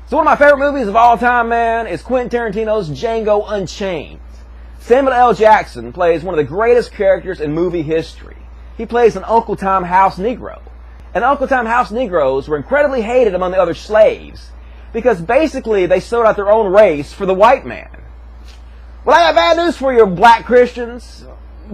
So one of my favorite movies of all time, man, is Quentin Tarantino's Django Unchained. Samuel L. Jackson plays one of the greatest characters in movie history. He plays an Uncle Tom house Negro. And Uncle Tom house Negroes were incredibly hated among the other slaves because basically they sold out their own race for the white man. Well, I got bad news for you, black Christians.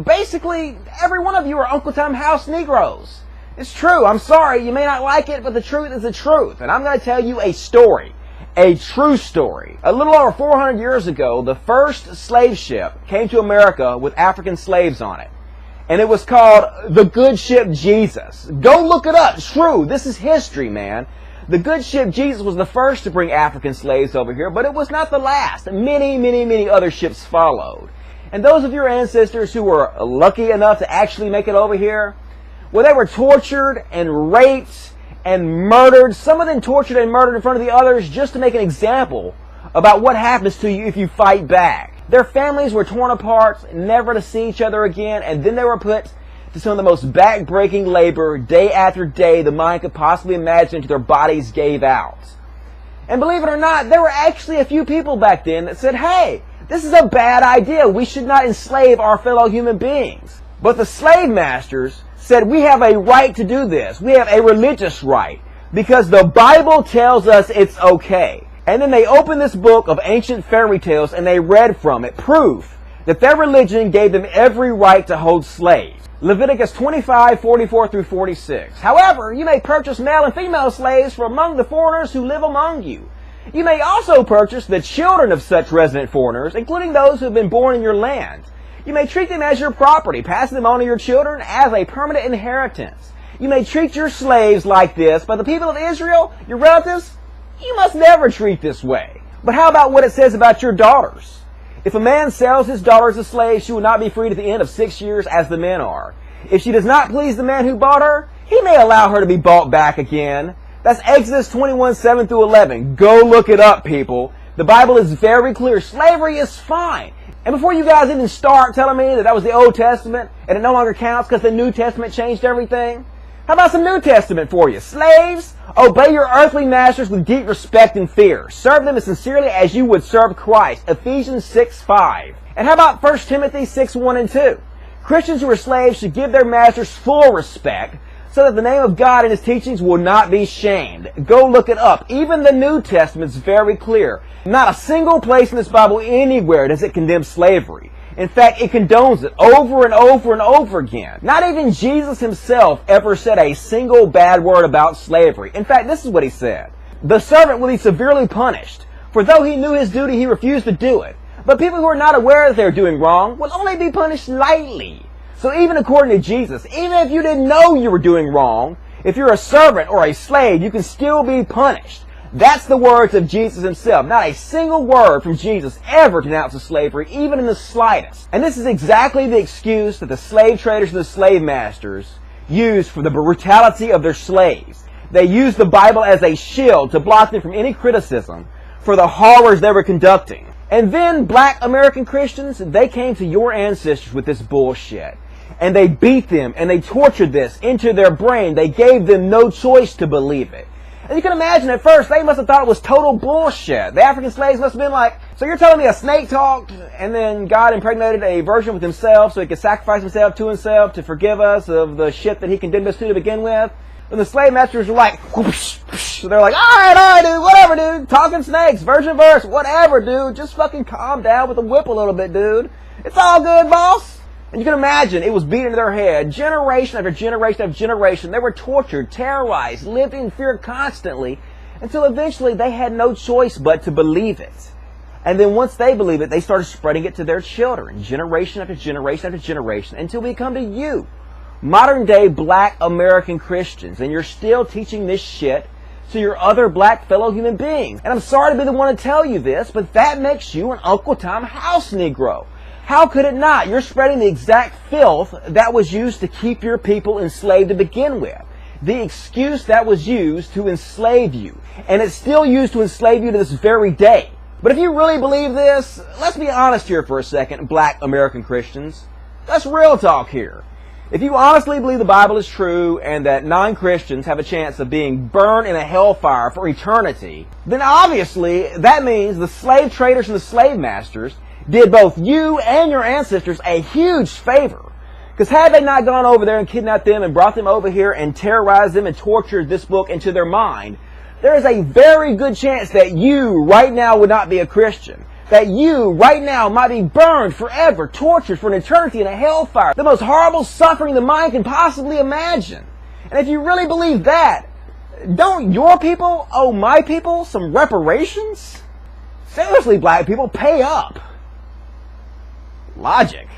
Basically, every one of you are Uncle Tom house Negroes. It's true. I'm sorry. You may not like it, but the truth is the truth. And I'm going to tell you a story. A true story. A little over 400 years ago, the first slave ship came to America with African slaves on it. And it was called the Good Ship Jesus. Go look it up. It's true. This is history, man. The Good Ship Jesus was the first to bring African slaves over here, but it was not the last. Many other ships followed. And those of your ancestors who were lucky enough to actually make it over here, well, they were tortured and raped and murdered. Some of them tortured and murdered in front of the others just to make an example about what happens to you if you fight back. Their families were torn apart, never to see each other again, and then they were put to some of the most back-breaking labor day after day the mind could possibly imagine until their bodies gave out. And believe it or not, there were actually a few people back then that said, hey, this is a bad idea. We should not enslave our fellow human beings. But the slave masters said, we have a right to do this. We have a religious right because the Bible tells us it's okay. And then they opened this book of ancient fairy tales and they read from it proof that their religion gave them every right to hold slaves. Leviticus 25:44 through 46. However, you may purchase male and female slaves from among the foreigners who live among you. You may also purchase the children of such resident foreigners, including those who have been born in your land. You may treat them as your property, passing them on to your children as a permanent inheritance. You may treat your slaves like this, but the people of Israel, your relatives, you must never treat this way. But how about what it says about your daughters? If a man sells his daughters as slaves, she will not be freed at the end of 6 years as the men are. If she does not please the man who bought her, he may allow her to be bought back again. That's Exodus 21:7 through 11. Go look it up, people. The Bible is very clear. Slavery is fine. And before you guys even start telling me that was the Old Testament and it no longer counts because the New Testament changed everything, how about some New Testament for you? Slaves, obey your earthly masters with deep respect and fear. Serve them as sincerely as you would serve Christ. Ephesians 6:5. And how about 1 Timothy 6:1 and 2? Christians who are slaves should give their masters full respect so that the name of God and His teachings will not be shamed. Go look it up. Even the New Testament is very clear. Not a single place in this Bible anywhere does it condemn slavery. In fact, it condones it over and over and over again. Not even Jesus Himself ever said a single bad word about slavery. In fact, this is what He said. The servant will be severely punished, for though he knew his duty, he refused to do it. But people who are not aware that they're doing wrong will only be punished lightly. So even according to Jesus, even if you didn't know you were doing wrong, if you're a servant or a slave, you can still be punished. That's the words of Jesus Himself. Not a single word from Jesus ever denounces slavery, even in the slightest. And this is exactly the excuse that the slave traders and the slave masters used for the brutality of their slaves. They used the Bible as a shield to block them from any criticism for the horrors they were conducting. And then black American Christians, they came to your ancestors with this bullshit. And they beat them and they tortured this into their brain. They gave them no choice to believe it. And you can imagine at first, they must have thought it was total bullshit. The African slaves must have been like, so you're telling me a snake talked and then God impregnated a virgin with Himself so He could sacrifice Himself to Himself to forgive us of the shit that He condemned us to begin with? And the slave masters were like, whoosh, whoosh. So they're like, all right, dude, whatever, dude. Talking snakes, virgin verse, whatever, dude. Just fucking calm down with the whip a little bit, dude. It's all good, boss. And you can imagine it was beaten into their head, generation after generation after generation. They were tortured, terrorized, lived in fear constantly, until eventually they had no choice but to believe it. And then once they believe it, they started spreading it to their children, generation after generation after generation, until we come to you, modern day black American Christians. And you're still teaching this shit to your other black fellow human beings. And I'm sorry to be the one to tell you this, but that makes you an Uncle Tom house Negro. How could it not? You're spreading the exact filth that was used to keep your people enslaved to begin with. The excuse that was used to enslave you. And it's still used to enslave you to this very day. But if you really believe this, let's be honest here for a second, black American Christians. Let's real talk here. If you honestly believe the Bible is true and that non-Christians have a chance of being burned in a hellfire for eternity, then obviously that means the slave traders and the slave masters did both you and your ancestors a huge favor. Because had they not gone over there and kidnapped them and brought them over here and terrorized them and tortured this book into their mind, there is a very good chance that you right now would not be a Christian. That you right now might be burned forever, tortured for an eternity in a hellfire. The most horrible suffering the mind can possibly imagine. And if you really believe that, don't your people owe my people some reparations? Seriously, black people, pay up. Logic.